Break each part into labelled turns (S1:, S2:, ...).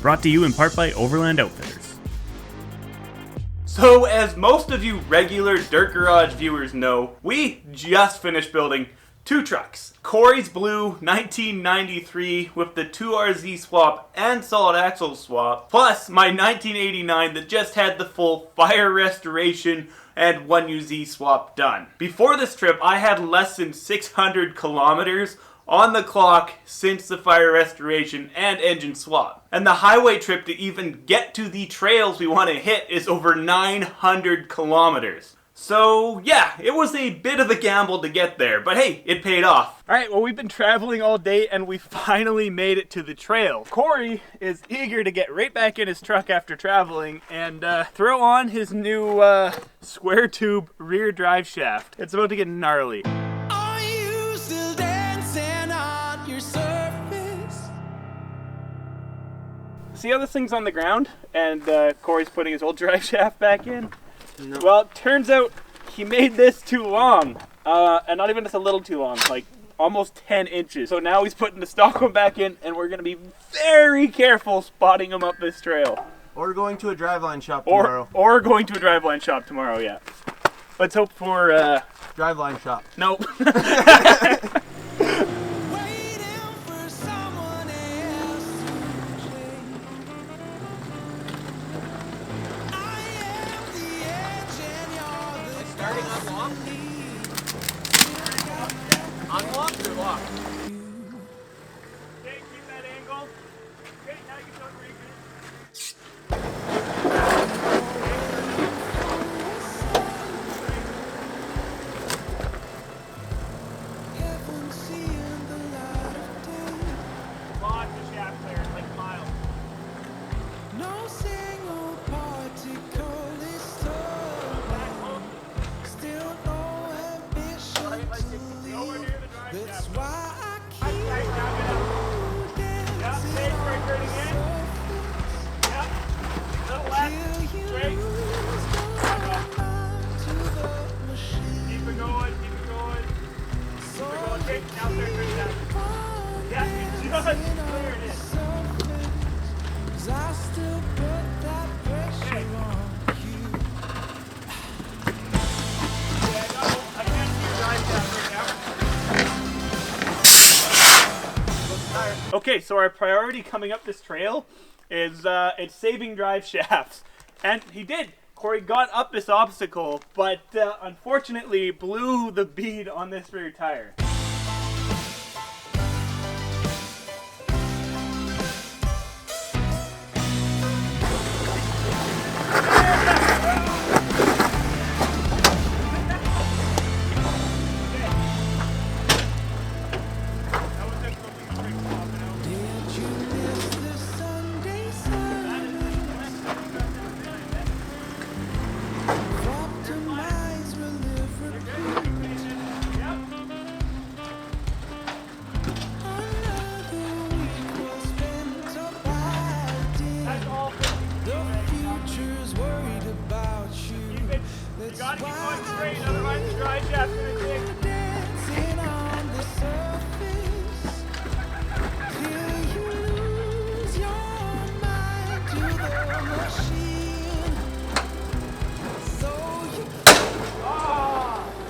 S1: Brought to you in part by Overland Outfitters.
S2: So, as most of you regular Dirt Garage viewers know, we just finished building 2 trucks. Corey's blue 1993 with the 2RZ swap and solid axle swap, plus my 1989 that just had the full fire restoration and 1UZ swap done. Before this trip, I had less than 600 kilometers on the clock since the fire restoration and engine swap. And the highway trip to even get to the trails we want to hit is over 900 kilometers. So yeah, it was a bit of a gamble to get there, but hey, it paid off. Alright, well we've been traveling all day and we finally made it to the trail. Corey is eager to get right back in his truck after traveling and throw on his new square tube rear drive shaft. It's about to get gnarly. See how this thing's on the ground and Corey's putting his old drive shaft back in? No. Well, it turns out he made this too long, and not even just a little too long, like almost 10 inches. So now he's putting the stock one back in, and we're going to be very careful spotting him up this trail.
S3: Or going to a driveline shop tomorrow.
S2: Or going to a driveline shop tomorrow, yeah. Let's hope for...
S3: driveline shop.
S2: Nope.
S3: Unlocked or locked?
S2: Okay, keep that angle. Okay, now you can start Lock the shaft there, like miles. No single particle is stolen. Back home. Still no ambition. Nowhere near the drive shaft. That's why I keep dancing. Yep, stay right again. Yep. Little left. Straight. Keep it going, keep it going. Keep it going. Okay, now start right down. Yeah, you just cleared it. I still put that pressure on you. Yeah, no, I can't see your drive shaft right now. Okay, so our priority coming up this trail is it's saving drive shafts. And he did. Corey got up this obstacle, but unfortunately blew the bead on this rear tire.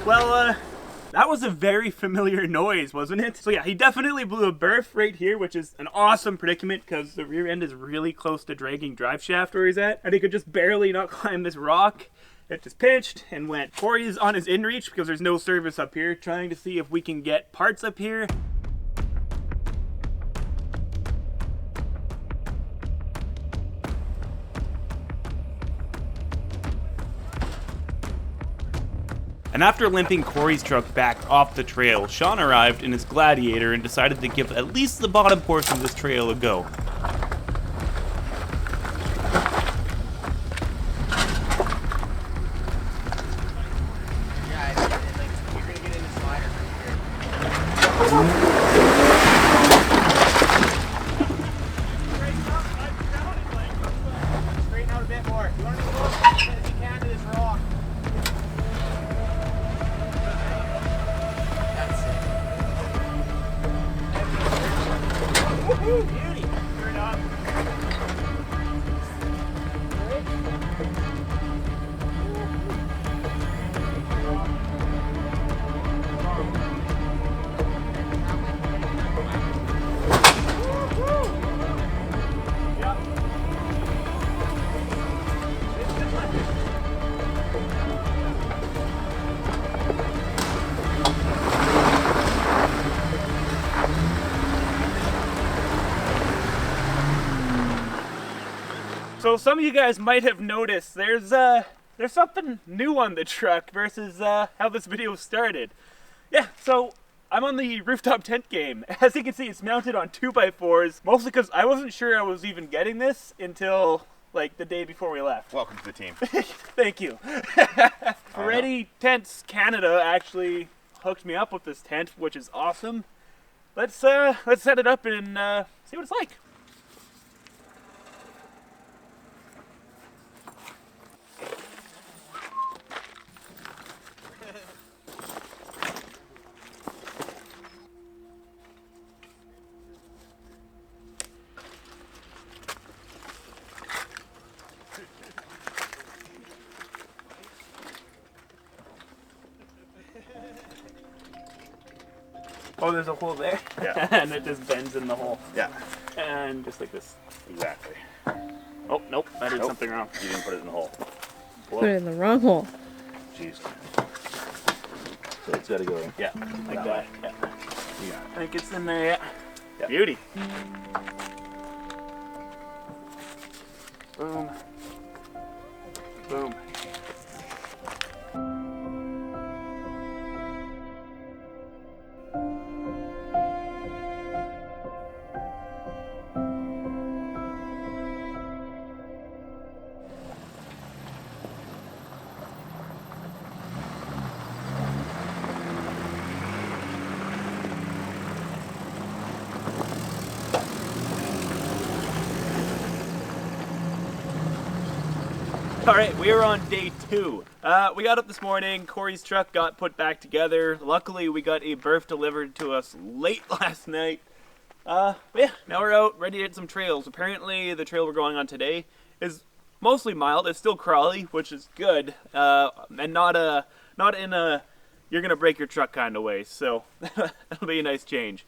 S2: Well, that was a very familiar noise, wasn't it? So yeah, he definitely blew a berth right here, which is an awesome predicament because the rear end is really close to dragging drive shaft where he's at, and he could just barely not climb this rock. It just pinched and went. Corey is on his inReach because there's no service up here, trying to see if we can get parts up here.
S1: And after limping Corey's truck back off the trail, Shaun arrived in his Gladiator and decided to give at least the bottom portion of this trail a go.
S3: Straighten out a bit more. You want to go as close as you can to this rock. That's it. Woohoo! Beauty. Turn up.
S2: So some of you guys might have noticed there's something new on the truck versus how this video started. Yeah, so I'm on the rooftop tent game. As you can see, it's mounted on 2x4s, mostly because I wasn't sure I was even getting this until like the day before we left.
S4: Welcome to the team.
S2: Thank you. Ready Tents Canada actually hooked me up with this tent, which is awesome. Let's set it up and see what it's like. Oh, there's a hole there?
S4: Yeah.
S2: And it just bends in the hole.
S4: Yeah.
S2: And just like this.
S4: Exactly.
S2: Oh, nope, I did
S4: Nope.
S2: something wrong.
S4: You didn't put it in the hole.
S5: Put it in the wrong hole.
S4: Jeez. So it's got to go.
S2: Yeah, like that. Yeah.
S4: You got
S2: I think it's in there, yeah.
S4: Yep.
S2: Beauty. Boom. Boom. All right, we are on day 2. We got up this morning. Corey's truck got put back together. Luckily, we got a berth delivered to us late last night. But yeah, now we're out, ready to hit some trails. Apparently, the trail we're going on today is mostly mild. It's still crawly, which is good, and not in a you're gonna break your truck kind of way. So that'll be a nice change.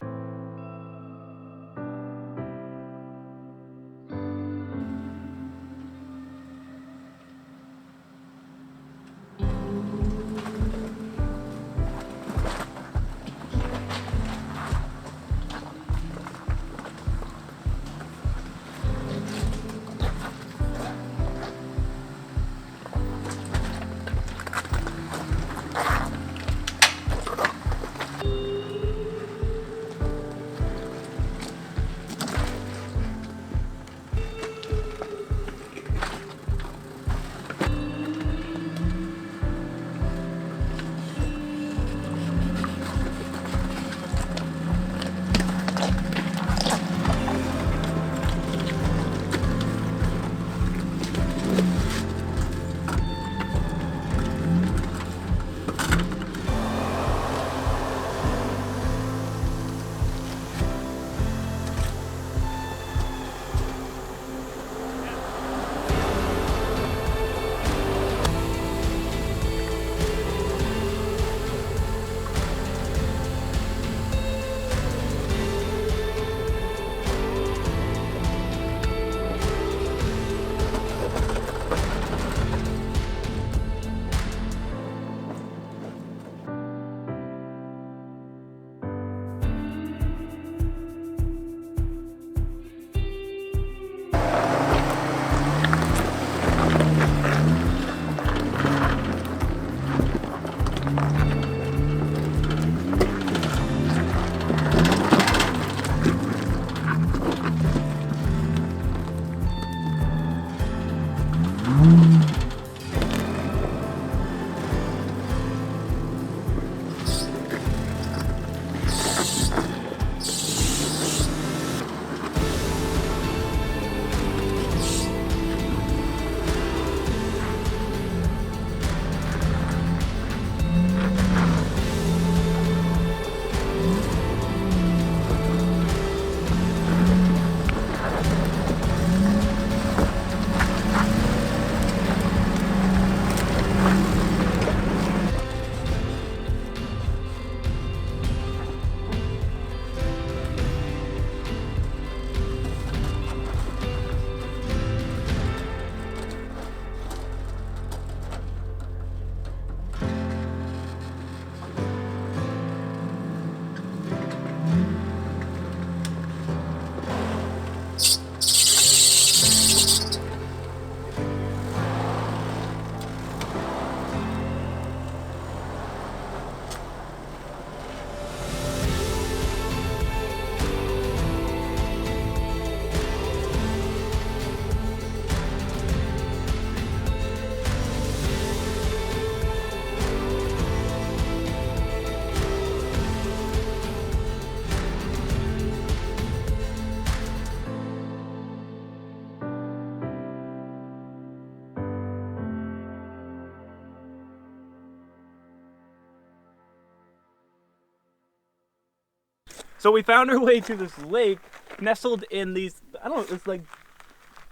S2: So we found our way to this lake nestled in these, I don't know, it's like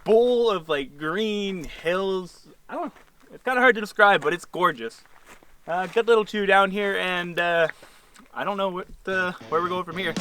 S2: bowl of like green hills. I don't know, it's kind of hard to describe, but it's gorgeous. Got a little chew down here, and I don't know where we're going from here.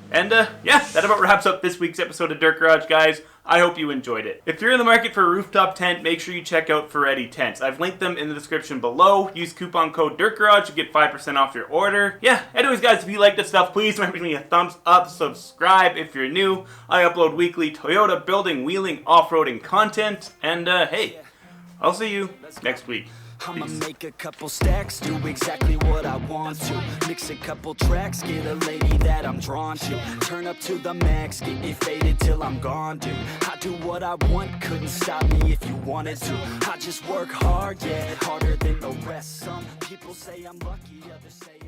S1: And yeah, that about wraps up this week's episode of Dirt Garage, guys. I hope you enjoyed it. If you're in the market for a rooftop tent, make sure you check out Ferretti Tents. I've linked them in the description below. Use coupon code DIRTGarage to get 5% off your order. Yeah, anyways, guys, if you like this stuff, please remember to give me a thumbs up, subscribe if you're new. I upload weekly Toyota building, wheeling, off-roading content. And hey, I'll see you next week.
S6: I'ma make a couple stacks, do exactly what I want to. Mix a couple tracks, get a lady that I'm drawn to. Turn up to the max, get me faded till I'm gone, dude. I do what I want, couldn't stop me if you wanted to. I just work hard, yeah, harder than the rest. Some people say I'm lucky, others say